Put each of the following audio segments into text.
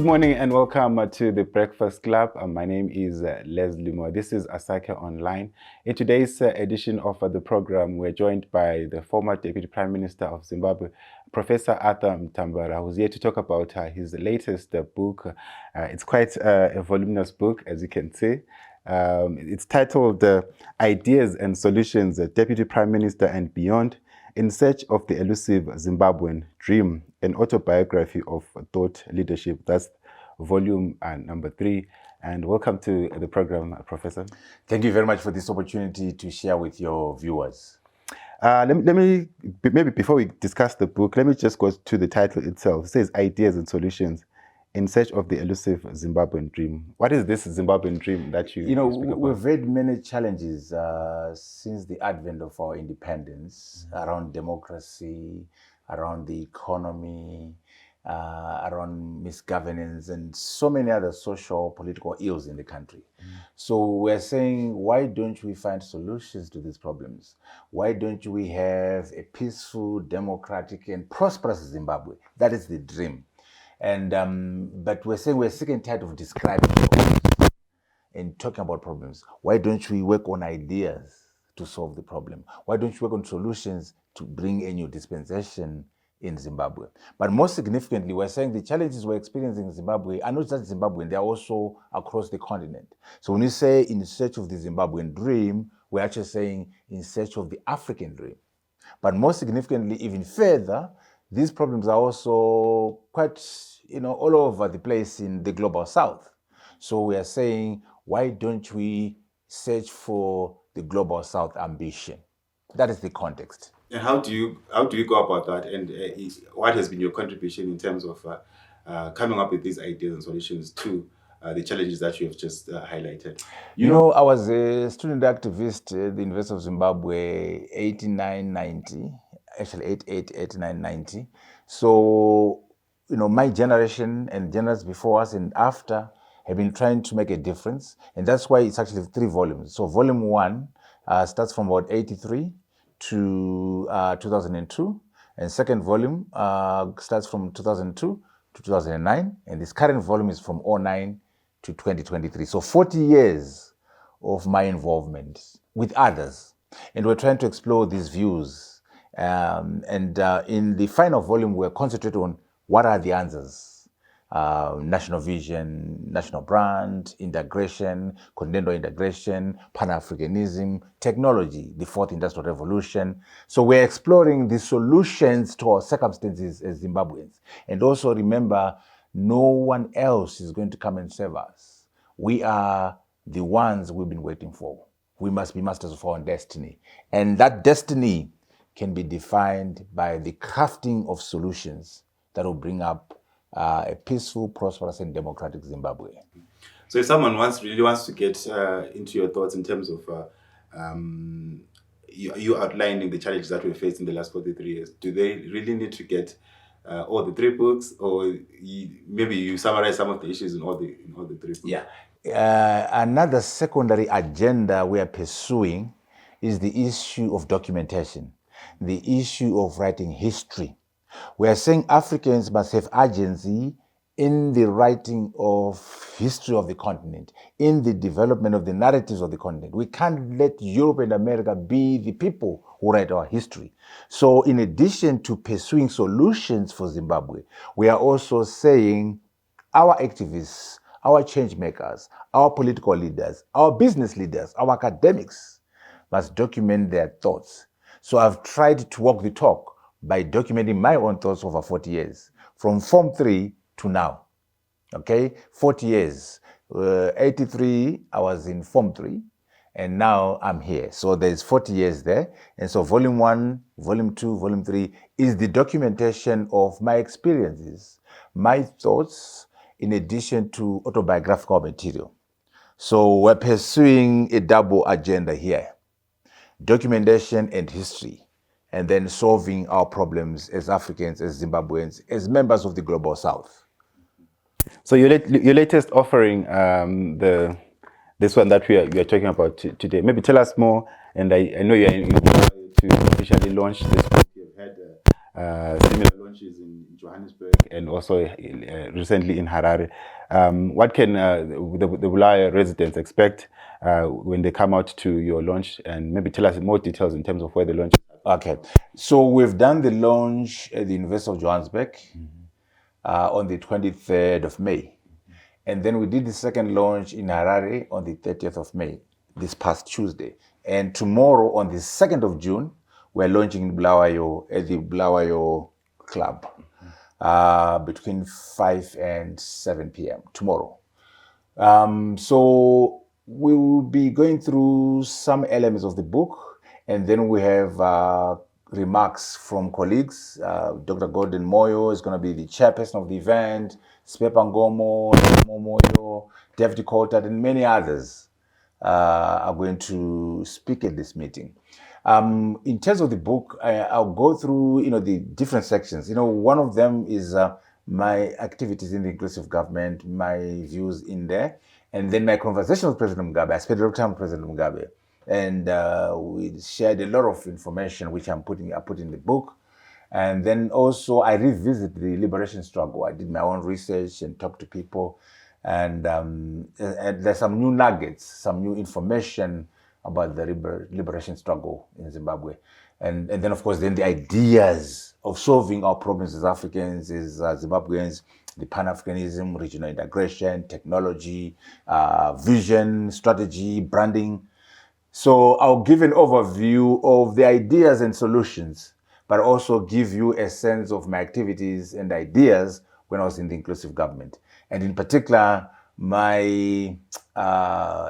Good morning and welcome to the Breakfast Club. My name is Leslie Moore. This is Asake Online. In today's edition of the program, we're joined by the former Deputy Prime Minister of Zimbabwe, Professor Arthur Mutambara, who's here to talk about his latest book. It's quite a voluminous book, as you can see. It's titled Ideas and Solutions, Deputy Prime Minister and Beyond, in Search of the Elusive Zimbabwean Dream, an Autobiography of Thought Leadership. That's volume number 3. And welcome to the program, Professor. Thank you very much for this opportunity to share with your viewers. Let me, maybe before we discuss the book, let me just go to the title itself. It says Ideas and Solutions in Search of the Elusive Zimbabwean Dream. What is this Zimbabwean dream that you speak about? We've had many challenges since the advent of our independence around democracy, around the economy, around misgovernance, and so many other social, political ills in the country. So we're saying, why don't we find solutions to these problems? Why don't we have a peaceful, democratic, and prosperous Zimbabwe? That is the dream. And but we're saying we're sick and tired of describing problems and talking about problems. Why don't we work on ideas to solve the problem? Why don't we work on solutions to bring a new dispensation in Zimbabwe? But most significantly, we're saying the challenges we're experiencing in Zimbabwe are not just Zimbabwean, they're also across the continent. So when you say in search of the Zimbabwean dream, we're actually saying in search of the African dream. But more significantly, even further, these problems are also quite, all over the place in the global south. So we are saying, why don't we search for the global south ambition? That is the context. And how do you go about that? And what has been your contribution in terms of coming up with these ideas and solutions to the challenges that you have just highlighted? I was a student activist at the University of Zimbabwe, 89-90. Actually 89-90. So, my generation and generations before us and after have been trying to make a difference. And that's why it's actually 3 volumes. So volume 1 starts from about 83 to 2002. And second volume starts from 2002 to 2009. And this current volume is from 2009 to 2023. So 40 years of my involvement with others. And we're trying to explore these views. In the final volume, we're concentrating on what are the answers. National vision, national brand, integration, continental integration, Pan-Africanism, technology, the 4th industrial revolution. So we're exploring the solutions to our circumstances as Zimbabweans. And also remember, no one else is going to come and save us. We are the ones we've been waiting for. We must be masters of our own destiny. And that destiny can be defined by the crafting of solutions that will bring up a peaceful, prosperous, and democratic Zimbabwe. So if someone really wants to get into your thoughts in terms of you outlining the challenges that we faced in the last 43 years, do they really need to get all the 3 books, or maybe you summarize some of the issues in all the 3 books? Yeah. Another secondary agenda we are pursuing is the issue of documentation, the issue of writing history. We are saying Africans must have agency in the writing of history of the continent, in the development of the narratives of the continent. We can't let Europe and America be the people who write our history. So in addition to pursuing solutions for Zimbabwe, we are also saying our activists, our change makers, our political leaders, our business leaders, our academics must document their thoughts. So I've tried to walk the talk by documenting my own thoughts over 40 years, from Form 3 to now. Okay, 40 years. 83, I was in Form 3, and now I'm here. So there's 40 years there. And so Volume 1, Volume 2, Volume 3 is the documentation of my experiences, my thoughts, in addition to autobiographical material. So we're pursuing a double agenda here: documentation and history, and then solving our problems as Africans, as Zimbabweans, as members of the Global South. So your latest offering, this one that we are talking about today, maybe tell us more. And I know you're to officially launch this book. You've had similar launches in Johannesburg and also recently in Harare. What can the Bulawayo residents expect when they come out to your launch, and maybe tell us more details in terms of where the launch is? Okay, so we've done the launch at the University of Johannesburg on the 23rd of May. And then we did the second launch in Harare on the 30th of May, this past Tuesday. And tomorrow on the 2nd of June, we're launching in Bulawayo at the Bulawayo Club between 5 and 7 p.m. tomorrow. So we will be going through some elements of the book, and then we have remarks from colleagues. Dr. Gordon Moyo is going to be the chairperson of the event, Spepa Ngomo, Moyo, Deputy Coulthard, and many others are going to speak at this meeting. In terms of the book, I'll go through, the different sections. One of them is my activities in the inclusive government, my views in there, and then my conversation with President Mugabe. I spent a lot of time with President Mugabe, and we shared a lot of information which I put in the book. And then also I revisit the liberation struggle. I did my own research and talked to people, and there's some new nuggets, some new information about the liberation struggle in Zimbabwe. And then, of course, then the ideas of solving our problems as Africans, as Zimbabweans, the Pan-Africanism, regional integration, technology, vision, strategy, branding. So I'll give an overview of the ideas and solutions, but also give you a sense of my activities and ideas when I was in the inclusive government. And in particular, my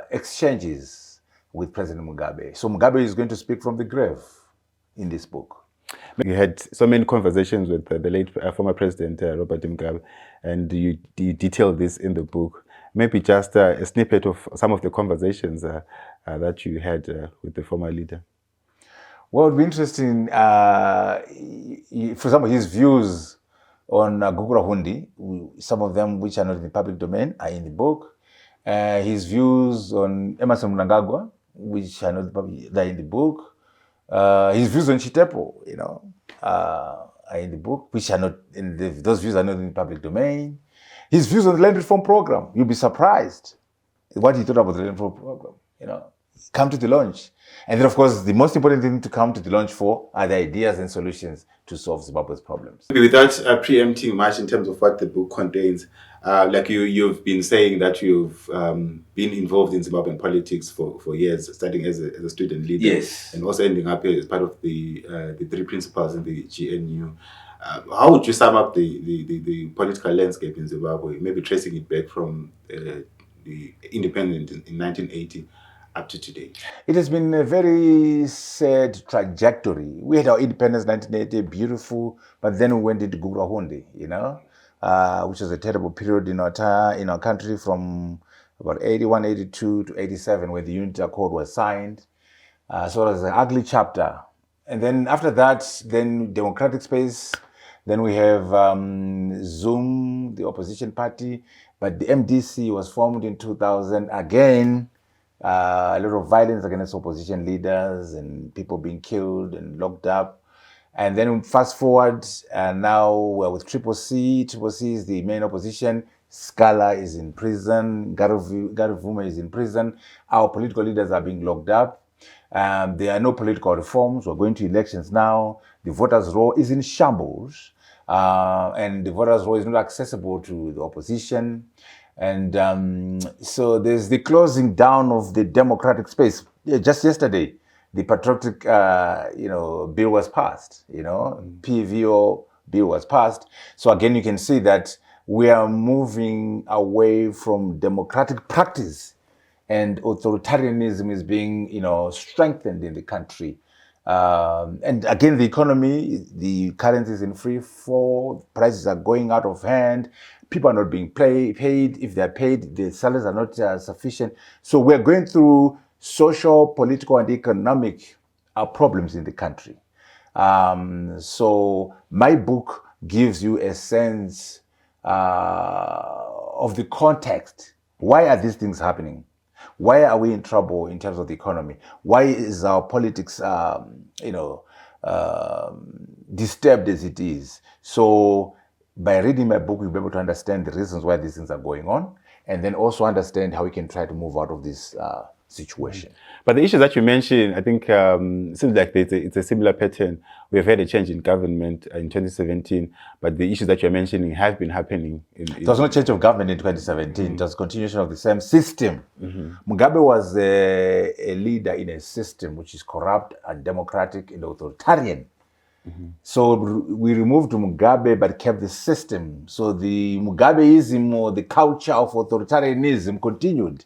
exchanges with President Mugabe. So Mugabe is going to speak from the grave in this book. You had so many conversations with the late former President Robert Mugabe, and you detail this in the book. Maybe just a snippet of some of the conversations that you had with the former leader. Well, it would be interesting, for example, his views on Gugura Hundi, some of them which are not in the public domain are in the book. His views on Emerson Mnangagwa, which are not they're in the book. His views on Chitepo, are in the book, which are not those views are not in the public domain. His views on the land reform program, you'll be surprised what he thought about the land reform program. Come to the launch. And then, of course, the most important thing to come to the launch for are the ideas and solutions to solve Zimbabwe's problems. Without preempting much in terms of what the book contains, like you've been saying that you've been involved in Zimbabwean politics for years, starting as a student leader, yes, and also ending up as part of the three principals in the GNU. How would you sum up the political landscape in Zimbabwe, maybe tracing it back from the independence in 1980 up to today? It has been a very sad trajectory. We had our independence in 1980, beautiful, but then we went into Gugura Hundi, which was a terrible period in our country from about 81, 82 to 87, where the Unity Accord was signed. So it was an ugly chapter. And then after that, then democratic space. Then we have Zoom, the opposition party, but the MDC was formed in 2000 again. A lot of violence against opposition leaders and people being killed and locked up. And then fast forward, and now we're with Triple C. Triple C is the main opposition. Scala is in prison. Garivuma is in prison. Our political leaders are being locked up. There are no political reforms. We're going to elections now. The voters' roll is in shambles. And the voters' roll is not accessible to the opposition. And so there's the closing down of the democratic space. Just yesterday, the patriotic, bill was passed. PVO bill was passed. So again, you can see that we are moving away from democratic practice, and authoritarianism is being, strengthened in the country. And again, the economy, the currency is in free fall. Prices are going out of hand. People are not being paid. If they're paid, the salaries are not sufficient. So we're going through social, political, and economic problems in the country. So my book gives you a sense of the context. Why are these things happening? Why are we in trouble in terms of the economy? Why is our politics, disturbed as it is. So by reading my book, you'll be able to understand the reasons why these things are going on, and then also understand how we can try to move out of this situation. But the issues that you mentioned, I think, seems like it's a similar pattern. We have had a change in government in 2017, but the issues that you're mentioning have been happening. There was no change of government in 2017. It was continuation of the same system. Mugabe was a leader in a system which is corrupt, undemocratic, and authoritarian. So we removed Mugabe but kept the system. So the Mugabeism, or the culture of authoritarianism, continued.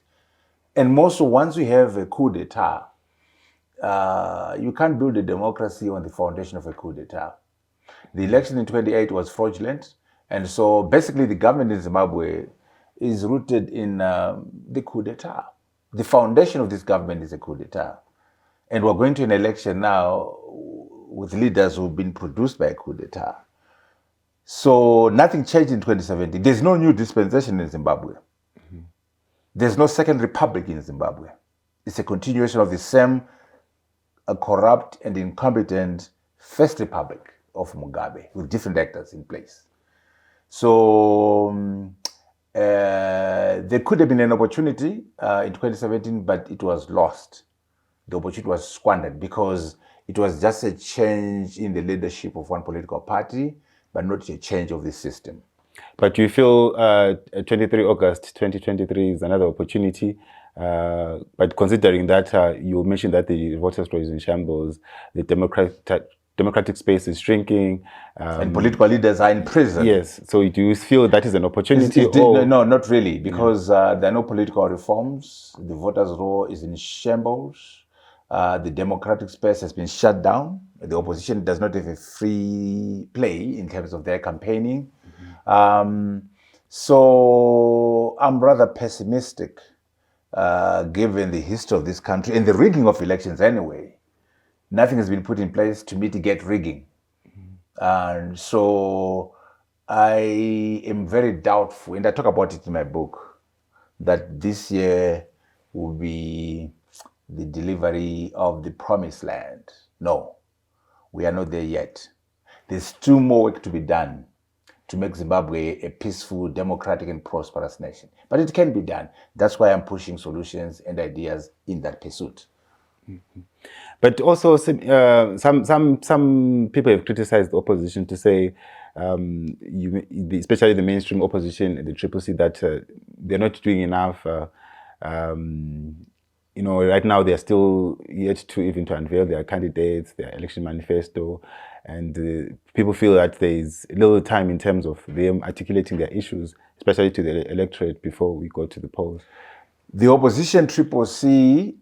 And most once we have a coup d'etat, you can't build a democracy on the foundation of a coup d'etat. The election in 2028 was fraudulent. And so basically the government in Zimbabwe is rooted in the coup d'etat. The foundation of this government is a coup d'etat. And we're going to an election now with leaders who've been produced by a coup d'etat. So nothing changed in 2017. There's no new dispensation in Zimbabwe. There's no second republic in Zimbabwe. It's a continuation of the same corrupt and incompetent first republic of Mugabe with different actors in place. So there could have been an opportunity in 2017, but it was lost. The opportunity was squandered because it was just a change in the leadership of one political party, but not a change of the system. But do you feel 23 August 2023 is another opportunity? But considering that you mentioned that the voter story is in shambles, the democratic space is shrinking. And political leaders are in prison. Yes. So do you feel that is an opportunity? No, not really, because there are no political reforms. The voters' roll is in shambles. The democratic space has been shut down. The opposition does not have a free play in terms of their campaigning. So I'm rather pessimistic, given the history of this country and the rigging of elections anyway. Nothing has been put in place to mitigate rigging. And so I am very doubtful, and I talk about it in my book, that this year will be the delivery of the promised land. No, we are not there yet. There's still more work to be done to make Zimbabwe a peaceful, democratic, and prosperous nation. But it can be done. That's why I'm pushing solutions and ideas in that pursuit. But also, some people have criticized the opposition to say, especially the mainstream opposition, the Triple C, that they're not doing enough. Right now they're still yet to even to unveil their candidates, their election manifesto, and people feel that there is little time in terms of them articulating their issues, especially to the electorate before we go to the polls. The opposition Triple C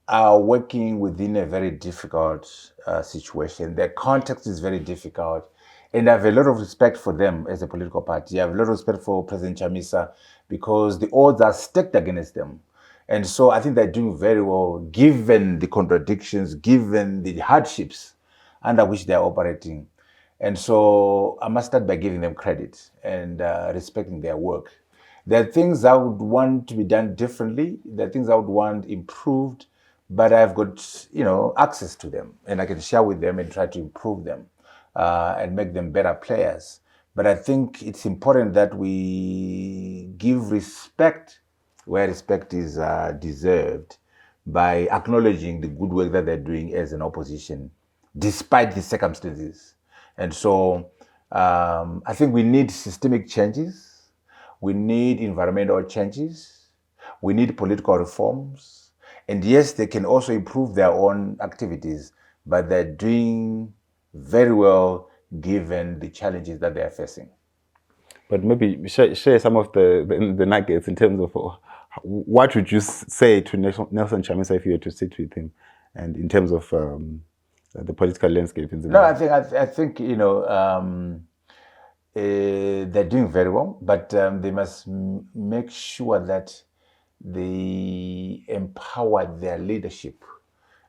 are working within a very difficult situation. Their context is very difficult. And I have a lot of respect for them as a political party. I have a lot of respect for President Chamisa because the odds are stacked against them. And so I think they're doing very well, given the contradictions, given the hardships under which they're operating. And so I must start by giving them credit and respecting their work. There are things I would want to be done differently. There are things I would want improved, but I've got, access to them, and I can share with them and try to improve them and make them better players. But I think it's important that we give respect where respect is deserved by acknowledging the good work that they're doing as an opposition, despite the circumstances. And so I think we need systemic changes. We need environmental changes. We need political reforms. And yes, they can also improve their own activities, but they're doing very well given the challenges that they are facing. But maybe share some of the nuggets in terms of what would you say to Nelson Chamisa if you were to sit with him, and in terms of the political landscape in Zimbabwe? No, I think they're doing very well, but they must make sure that they empower their leadership,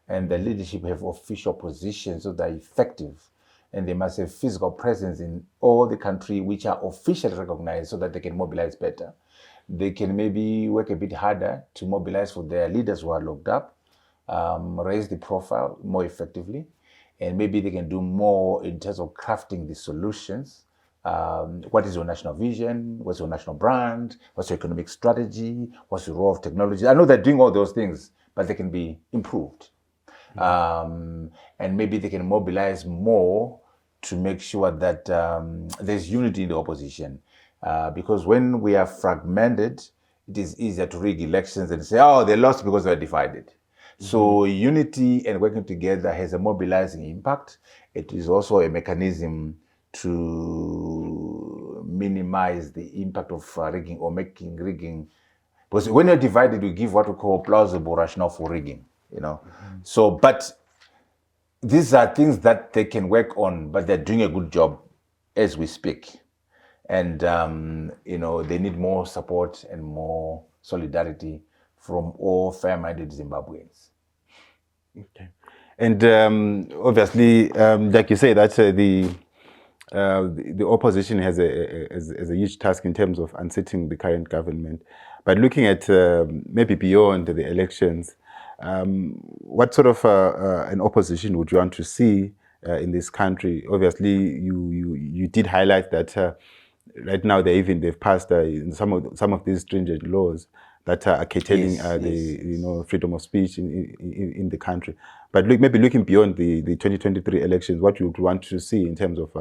and the leadership have official positions so they're effective, and they must have physical presence in all the country which are officially recognized so that they can mobilize better. They can maybe work a bit harder to mobilize for their leaders who are locked up, raise the profile more effectively. and maybe they can do more in terms of crafting the solutions. What is your national vision? What's your national brand? What's your economic strategy? What's the role of technology? I know they're doing all those things, but they can be improved. And maybe they can mobilize more to make sure that there's unity in the opposition. Because when we are fragmented, it is easier to rig elections and say, oh, they lost because they're divided. So unity and working together has a mobilizing impact. It is also a mechanism to minimize the impact of rigging or making rigging. Because when you're divided, you give what we call plausible rationale for rigging, So, but these are things that they can work on, but they're doing a good job as we speak. And, they need more support and more solidarity from all fair-minded Zimbabweans. Okay. And obviously, like you say, that the opposition has a huge task in terms of unseating the current government. But looking at maybe beyond the elections, what sort of an opposition would you want to see in this country? Obviously, you did highlight that right now they've passed some of these stringent laws that are curtailing the freedom of speech in the country. But maybe looking beyond the 2023 elections, what you would want to see in terms of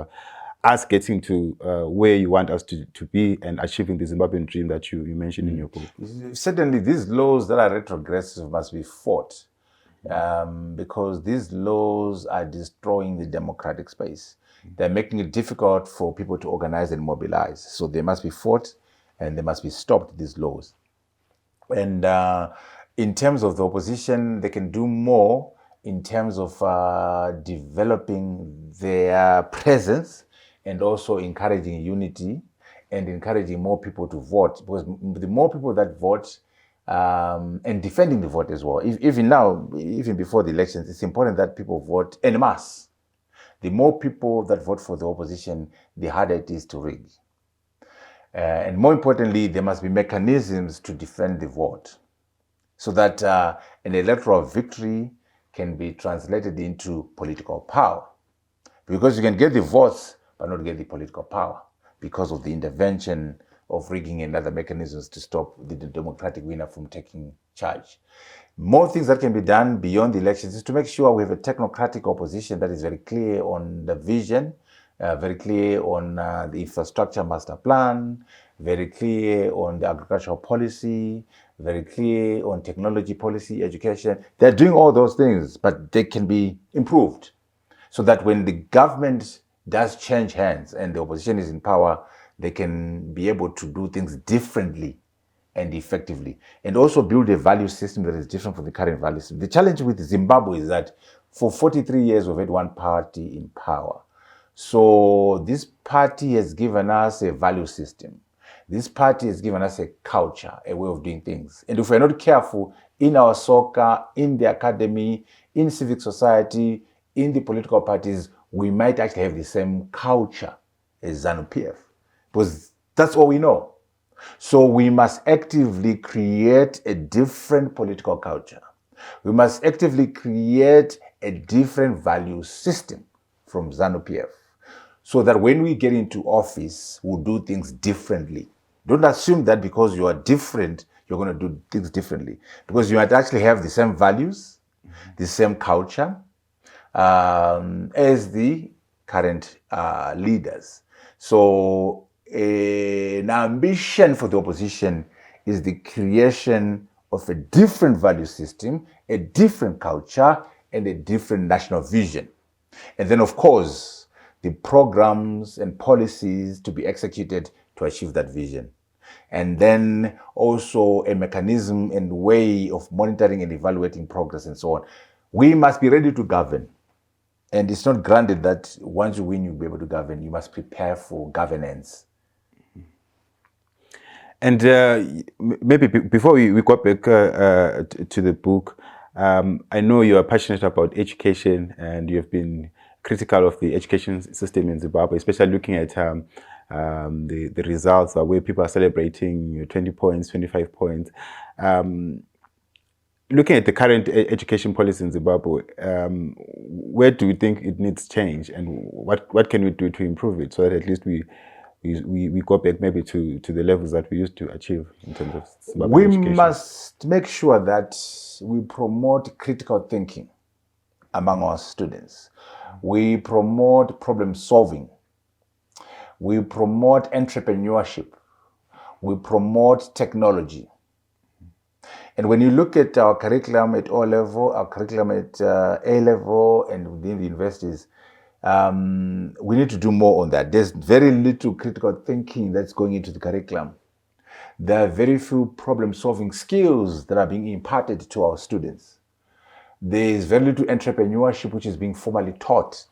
us getting to where you want us to be and achieving the Zimbabwean dream that you mentioned in your book. Certainly, these laws that are retrogressive must be fought because these laws are destroying the democratic space. They're making it difficult for people to organize and mobilize. So they must be fought and they must be stopped, these laws. And in terms of the opposition, they can do more in terms of developing their presence and also encouraging unity and encouraging more people to vote. Because the more people that vote and defending the vote as well, even now, even before the elections, it's important that people vote en masse. The more people that vote for the opposition, the harder it is to rig. And more importantly, there must be mechanisms to defend the vote so that an electoral victory can be translated into political power. Because you can get the votes, but not get the political power because of the intervention of rigging and other mechanisms to stop the democratic winner from taking charge. More things that can be done beyond the elections is to make sure we have a technocratic opposition that is very clear on the vision, very clear on the infrastructure master plan, very clear on the agricultural policy, very clear on technology policy, education. They're doing all those things, but they can be improved so that when the government does change hands and the opposition is in power, they can be able to do things differently and effectively, and also build a value system that is different from the current value system. The challenge with Zimbabwe is that for 43 years we've had one party in power. So this party has given us a value system. This party has given us a culture, a way of doing things. And if we're not careful in our soccer, in the academy, in civic society, in the political parties, we might actually have the same culture as ZANU-PF, because that's all we know. So we must actively create a different political culture. We must actively create a different value system from ZANU-PF so that when we get into office, we'll do things differently. Don't assume that because you are different, you're going to do things differently. Because you might actually have the same values, the same culture as the current leaders. So an ambition for the opposition is the creation of a different value system, a different culture, and a different national vision. And then, of course, the programs and policies to be executed to achieve that vision. And then also a mechanism and way of monitoring and evaluating progress and so on. We must be ready to govern. And it's not granted that once you win, you'll be able to govern. You must prepare for governance. And maybe before we go back to the book, I know you are passionate about education and you have been critical of the education system in Zimbabwe, especially looking at the results where people are celebrating 20 points, 25 points. looking at the current education policy in Zimbabwe, where do you think it needs change, and what can we do to improve it so that at least we go back maybe to the levels that we used to achieve in terms of Zimbabwean We education? must make sure that we promote critical thinking among our students. We promote problem solving. We promote entrepreneurship. We promote technology. And when you look at our curriculum at O level, our curriculum at A level, and within the universities, we need to do more on that. There's very little critical thinking that's going into the curriculum. There are very few problem-solving skills that are being imparted to our students. There is very little entrepreneurship which is being formally taught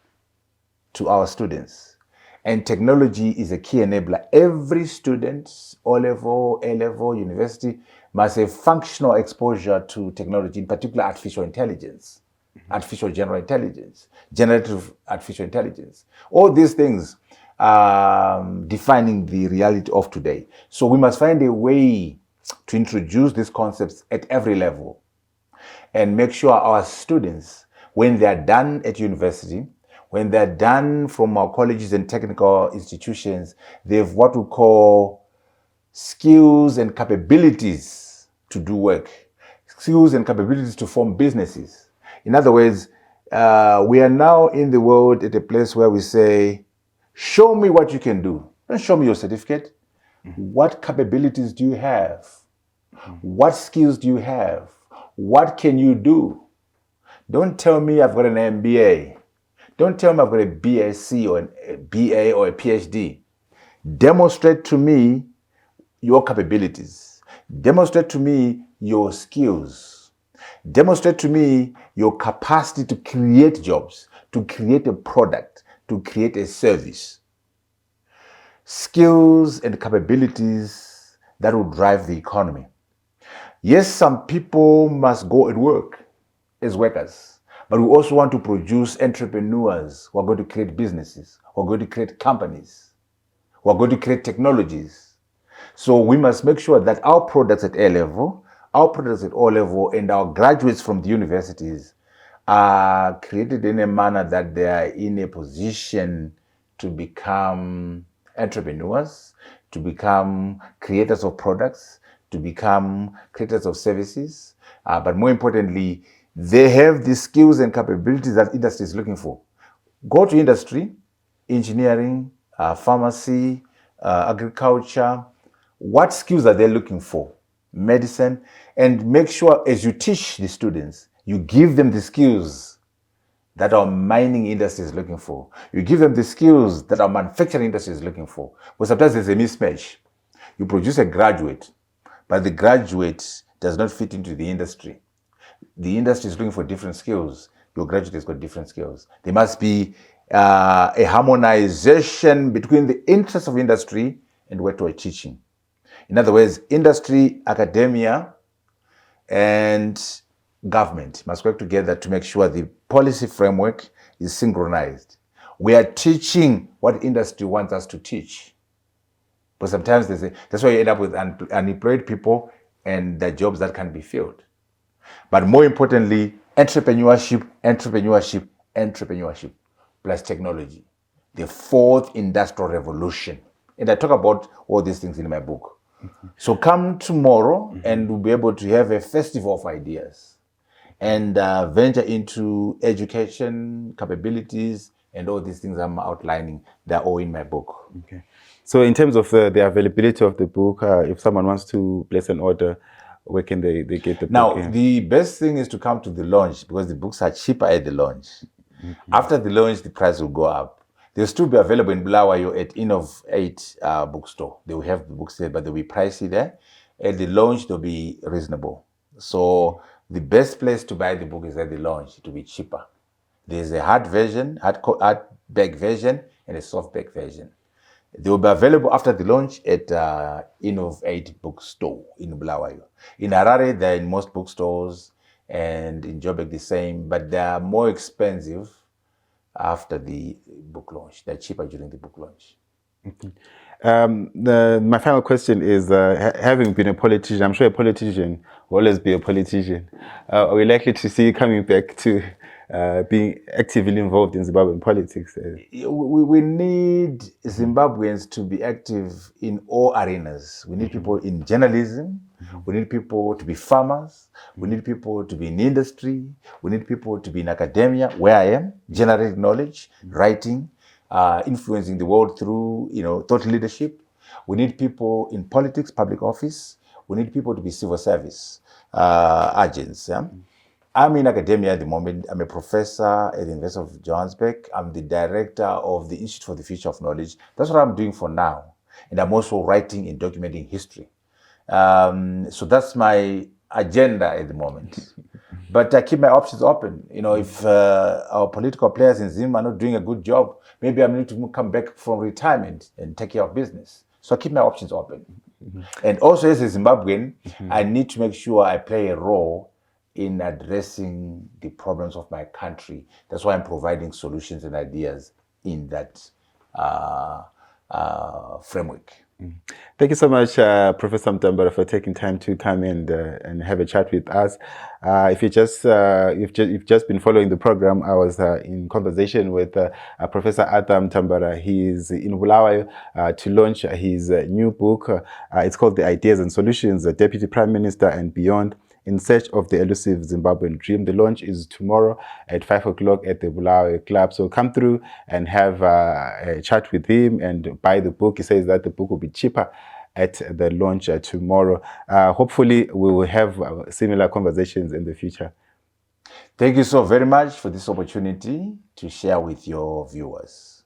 to our students. And technology is a key enabler. Every student, O level, A level, university, must have functional exposure to technology, in particular artificial intelligence, artificial general intelligence, generative artificial intelligence. All these things defining the reality of today. So we must find a way to introduce these concepts at every level and make sure our students, when they're done at university, when they're done from our colleges and technical institutions, they have what we call skills and capabilities to do work, skills and capabilities to form businesses. In other words, we are now in the world at a place where we say, show me what you can do. Don't show me your certificate. What capabilities do you have? What skills do you have? What can you do? Don't tell me I've got an MBA. Don't tell me I've got a BSc or a BA or a PhD. Demonstrate to me your capabilities. Demonstrate to me your skills. Demonstrate to me your capacity to create jobs, to create a product, to create a service. Skills and capabilities that will drive the economy. Yes, some people must go and work as workers, but we also want to produce entrepreneurs who are going to create businesses, who are going to create companies, who are going to create technologies. So we must make sure that our products at A level, our products at O level, and our graduates from the universities are created in a manner that they are in a position to become entrepreneurs, to become creators of products, to become creators of services. But more importantly, they have the skills and capabilities that industry is looking for. Go to industry, engineering, pharmacy, agriculture. What skills are they looking for? Medicine. And make sure as you teach the students, you give them the skills that our mining industry is looking for. You give them the skills that our manufacturing industry is looking for. But sometimes there's a mismatch. You produce a graduate, but the graduate does not fit into the industry. The industry is looking for different skills. Your graduate has got different skills. There must be a harmonization between the interests of industry and what we're teaching. In other words, industry, academia, and government must work together to make sure the policy framework is synchronized. We are teaching what industry wants us to teach. But sometimes that's why you end up with unemployed people and the jobs that can be filled. But more importantly, entrepreneurship, entrepreneurship, entrepreneurship, plus technology. The fourth industrial revolution. And I talk about all these things in my book. So come tomorrow and we'll be able to have a festival of ideas and venture into education, capabilities, and all these things I'm outlining. They're all in my book. Okay. So in terms of the availability of the book, if someone wants to place an order, where can they get the book? Now, the best thing is to come to the launch because the books are cheaper at the launch. After the launch, the price will go up. They'll still be available in Bulawayo at Innovate bookstore. They will have the books there, but they'll be pricey there. At the launch, they'll be reasonable. So the best place to buy the book is at the launch. It will be cheaper. There's a hard version, hardback version, and a softback version. They will be available after the launch at Innovate bookstore in Bulawayo. In Harare, they're in most bookstores, and in Joburg the same, but they are more expensive after the book launch. They're cheaper during the book launch. My final question is, having been a politician, I'm sure a politician will always be a politician. Are we likely to see you coming back to being actively involved in Zimbabwean politics? We need Zimbabweans to be active in all arenas. We need people in journalism. We need people to be farmers. We need people to be in industry. We need people to be in academia, where I am, generating knowledge, writing, influencing the world through, thought leadership. We need people in politics, public office. We need people to be civil service agents. Yeah? I'm in academia at the moment. I'm a professor at the University of Johannesburg. I'm the director of the Institute for the Future of Knowledge. That's what I'm doing for now. And I'm also writing and documenting history. So that's my agenda at the moment. But I keep my options open. If our political players in Zim are not doing a good job, maybe I need to come back from retirement and take care of business. So I keep my options open. And also as a Zimbabwean, I need to make sure I play a role in addressing the problems of my country. That's why I'm providing solutions and ideas in that framework. Thank you so much, Professor Mutambara, for taking time to come in and have a chat with us. If you've just been following the program, I was in conversation with Professor Mutambara. He is in Bulawayo to launch his new book. It's called The Ideas and Solutions, the Deputy Prime Minister and Beyond, in search of the elusive Zimbabwean dream. The launch is tomorrow at 5 o'clock at the Bulawayo Club. So come through and have a chat with him and buy the book. He says that the book will be cheaper at the launch tomorrow. Hopefully, we will have similar conversations in the future. Thank you so very much for this opportunity to share with your viewers.